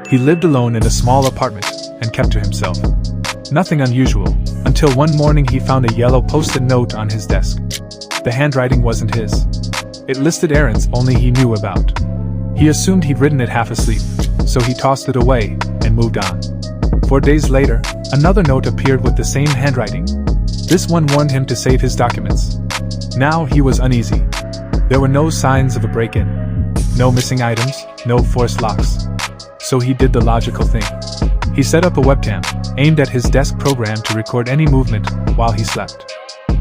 He lived alone in a small apartment and kept to himself. Nothing unusual, until one morning he found a yellow post-it note on his desk. The handwriting wasn't his. It listed errands only he knew about. He assumed he'd written it half asleep, so he tossed it away and moved on. 4 days later, another note appeared with the same handwriting. This one warned him to save his documents. Now he was uneasy. There were no signs of a break-in. No missing items, no forced locks. So he did the logical thing. He set up a webcam, aimed at his desk program to record any movement while he slept.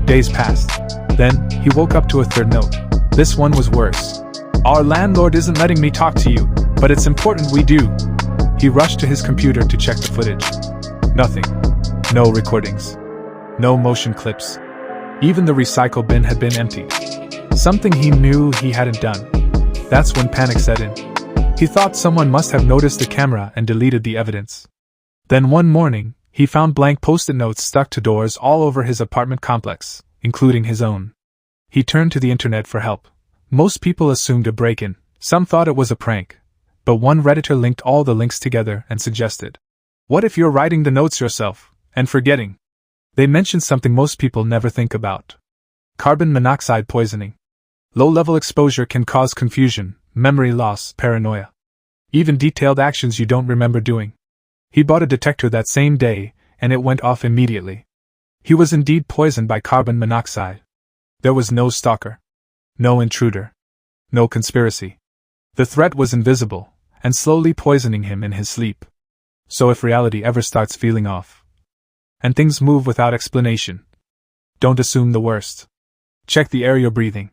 Days passed. Then, he woke up to a third note. This one was worse. "Our landlord isn't letting me talk to you, but it's important we do." He rushed to his computer to check the footage. Nothing. No recordings. No motion clips. Even the recycle bin had been emptied. Something he knew he hadn't done. That's when panic set in. He thought someone must have noticed the camera and deleted the evidence. Then one morning, he found blank post-it notes stuck to doors all over his apartment complex, including his own. He turned to the internet for help. Most people assumed a break-in, some thought it was a prank. But one Redditor linked all the links together and suggested, "What if you're writing the notes yourself, and forgetting?" They mentioned something most people never think about. Carbon monoxide poisoning. Low-level exposure can cause confusion, memory loss, paranoia. Even detailed actions you don't remember doing. He bought a detector that same day, and it went off immediately. He was indeed poisoned by carbon monoxide. There was no stalker. No intruder. No conspiracy. The threat was invisible, and slowly poisoning him in his sleep. So if reality ever starts feeling off, and things move without explanation, don't assume the worst. Check the air you're breathing.